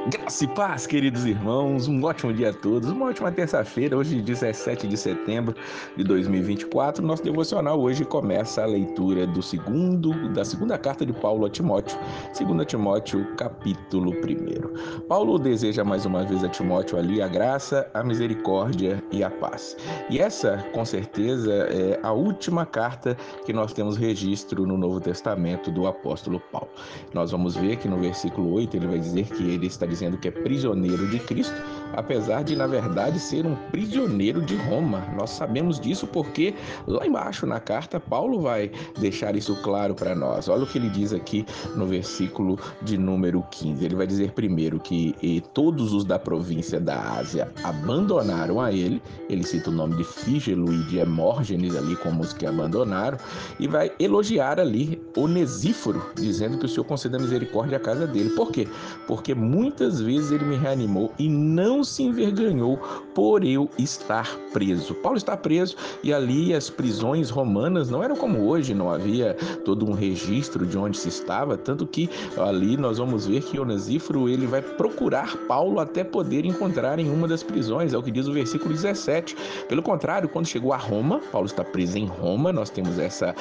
Graça e paz, queridos irmãos, um ótimo dia a todos, uma ótima terça-feira, hoje 17 de setembro de 2024, nosso devocional hoje começa a leitura da segunda carta de Paulo a Timóteo, 2 Timóteo capítulo 1. Paulo deseja mais uma vez a Timóteo ali a graça, a misericórdia e a paz. E essa, com certeza, é a última carta que nós temos registro no Novo Testamento do apóstolo Paulo. Nós vamos ver que no versículo 8 ele vai dizer que ele está dizendo que é prisioneiro de Cristo, apesar de, na verdade, ser um prisioneiro de Roma. Nós sabemos disso porque lá embaixo na carta, Paulo vai deixar isso claro para nós. Olha o que ele diz aqui no versículo de número 15. Ele vai dizer primeiro que todos os da província da Ásia abandonaram a ele cita o nome de Fígelo e de Hemórgenes ali como os que abandonaram, e vai elogiar ali Onesíforo, dizendo que o Senhor conceda misericórdia à casa dele. Por quê? Porque muitas vezes ele me reanimou e não se envergonhou por eu estar preso. Paulo está preso e ali as prisões romanas não eram como hoje, não havia todo um registro de onde se estava, tanto que ali nós vamos ver que Onesíforo ele vai procurar Paulo até poder encontrar em uma das prisões, é o que diz o versículo 17. Pelo contrário, quando chegou a Roma, Paulo está preso em Roma, nós temos essa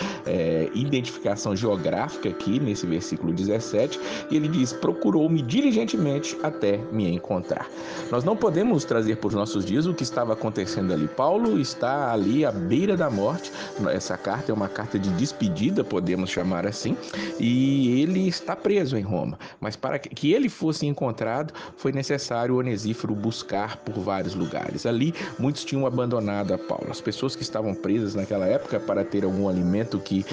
identificação geográfica aqui nesse versículo 17, e ele diz: procurou-me diligentemente até me encontrar. Nós não podemos trazer por nossos dias o que estava acontecendo ali. Paulo está ali à beira da morte. Essa carta é uma carta de despedida, podemos chamar assim, e ele está preso em Roma. Mas para que ele fosse encontrado, foi necessário Onesíforo buscar por vários lugares. Ali, muitos tinham abandonado a Paulo. As pessoas que estavam presas naquela época, para ter algum alimento que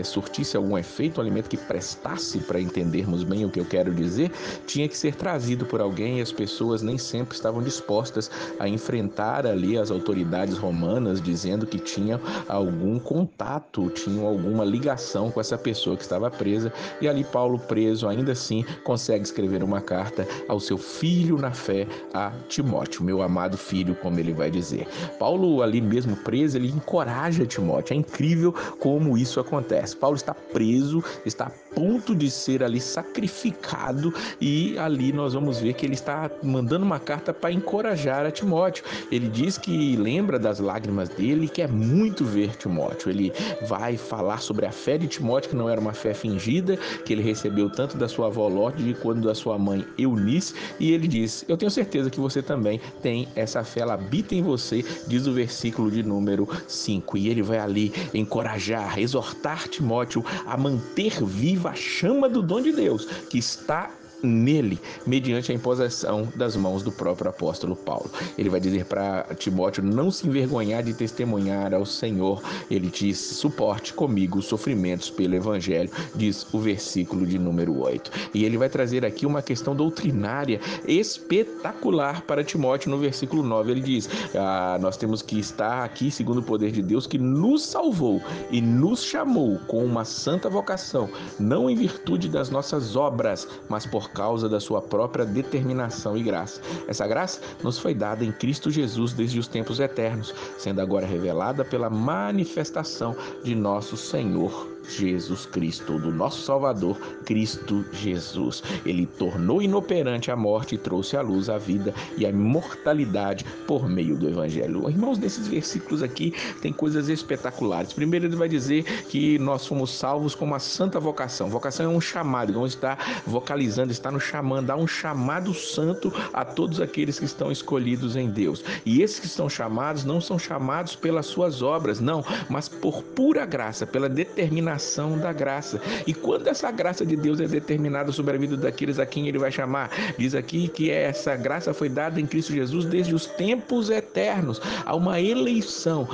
surtisse algum efeito, um alimento que prestasse, para entendermos bem o que eu quero dizer, tinha que ser trazido por alguém, e as pessoas nem sempre estavam dispostas a enfrentar ali as autoridades romanas, dizendo que tinham algum contato, tinham alguma ligação com essa pessoa que estava presa. E ali Paulo, preso, ainda assim consegue escrever uma carta ao seu filho na fé, a Timóteo, meu amado filho, como ele vai dizer. Paulo, ali mesmo preso, ele encoraja Timóteo. É incrível como isso acontece. Paulo está preso, está a ponto de ser ali sacrificado, e ali nós vamos ver que ele está mandando uma carta para encorajar a Timóteo. Ele diz que lembra das lágrimas dele e quer muito ver Timóteo. Ele vai falar sobre a fé de Timóteo, que não era uma fé fingida, que ele recebeu tanto da sua avó Lorde quanto da sua mãe Eunice, e ele diz: eu tenho certeza que você também tem essa fé, ela habita em você, diz o versículo de número 5. E ele vai ali encorajar, exortar Timóteo a manter viva a chama do dom de Deus que está nele, mediante a imposição das mãos do próprio apóstolo Paulo. Ele vai dizer para Timóteo não se envergonhar de testemunhar ao Senhor. Ele diz: suporte comigo os sofrimentos pelo evangelho, diz o versículo de número 8. E ele vai trazer aqui uma questão doutrinária espetacular para Timóteo no versículo 9. Ele diz: nós temos que estar aqui segundo o poder de Deus, que nos salvou e nos chamou com uma santa vocação, não em virtude das nossas obras, mas por causa da sua própria determinação e graça. Essa graça nos foi dada em Cristo Jesus desde os tempos eternos, sendo agora revelada pela manifestação de nosso Senhor Jesus Cristo, do nosso Salvador, Cristo Jesus. Ele tornou inoperante a morte e trouxe à luz a vida e a imortalidade por meio do Evangelho. Irmãos, nesses versículos aqui tem coisas espetaculares. Primeiro ele vai dizer que nós fomos salvos com uma santa vocação. Vocação é um chamado, vamos estar vocalizando, está nos chamando, dá um chamado santo a todos aqueles que estão escolhidos em Deus. E esses que estão chamados não são chamados pelas suas obras, não, mas por pura graça, pela determinação da graça. E quando essa graça de Deus é determinada sobre a vida daqueles a quem ele vai chamar, diz aqui que essa graça foi dada em Cristo Jesus desde os tempos eternos. Há uma eleição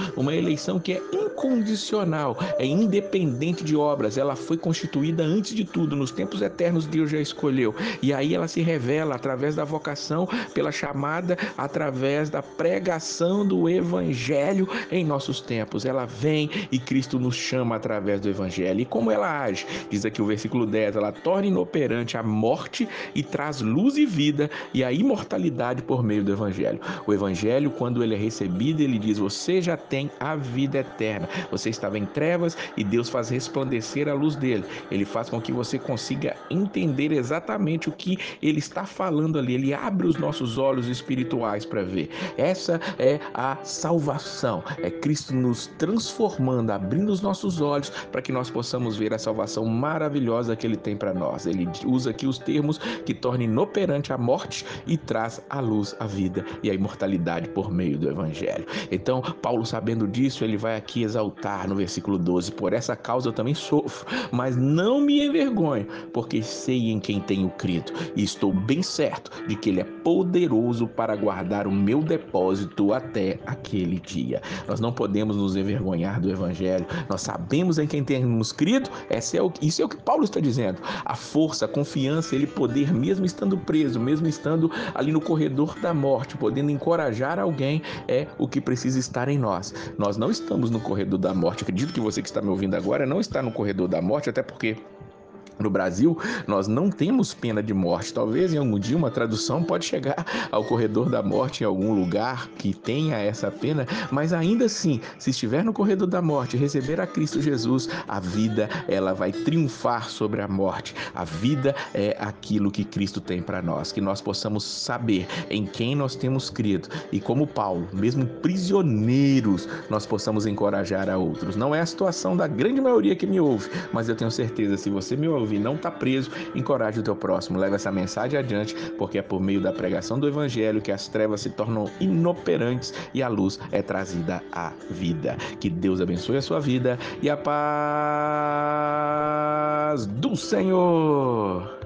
que é incondicional, é independente de obras. Ela foi constituída antes de tudo, nos tempos eternos Deus já escolheu, e aí ela se revela através da vocação, pela chamada, através da pregação do evangelho em nossos tempos. Ela vem e Cristo nos chama através do evangelho. E como ela age? Diz aqui o versículo 10, ela torna inoperante a morte e traz luz e vida e a imortalidade por meio do evangelho. O evangelho, quando ele é recebido, ele diz: você já tem a vida eterna. pequena. Você estava em trevas e Deus faz resplandecer a luz dele. Ele faz com que você consiga entender exatamente o que ele está falando ali. Ele abre os nossos olhos espirituais para ver. Essa é a salvação. É Cristo nos transformando, abrindo os nossos olhos para que nós possamos ver a salvação maravilhosa que ele tem para nós. Ele usa aqui os termos que torna inoperante a morte e traz à luz a vida e a imortalidade por meio do evangelho. Então, Paulo, sabendo disso, ele vai aqui exaltar no versículo 12: por essa causa eu também sofro, mas não me envergonho, porque sei em quem tenho crido e estou bem certo de que ele é poderoso para guardar o meu depósito até aquele dia. Nós não podemos nos envergonhar do evangelho. Nós sabemos em quem temos crido. Isso é o que Paulo está dizendo. A força, a confiança, ele poder, mesmo estando preso, mesmo estando ali no corredor da morte, podendo encorajar alguém, é o que precisa estar em nós. Nós não estamos no corredor da morte. Acredito que você que está me ouvindo agora não está no corredor da morte, até porque no Brasil, nós não temos pena de morte. Talvez em algum dia uma tradução pode chegar ao corredor da morte em algum lugar que tenha essa pena, mas ainda assim, se estiver no corredor da morte e receber a Cristo Jesus, a vida ela vai triunfar sobre a morte. A vida é aquilo que Cristo tem para nós, que nós possamos saber em quem nós temos crido e como Paulo, mesmo prisioneiros, nós possamos encorajar a outros. Não é a situação da grande maioria que me ouve, mas eu tenho certeza, se você me ouvir, não está preso, encoraje o teu próximo, leve essa mensagem adiante, porque é por meio da pregação do evangelho que as trevas se tornam inoperantes e a luz é trazida à vida. Que Deus abençoe a sua vida e a paz do Senhor.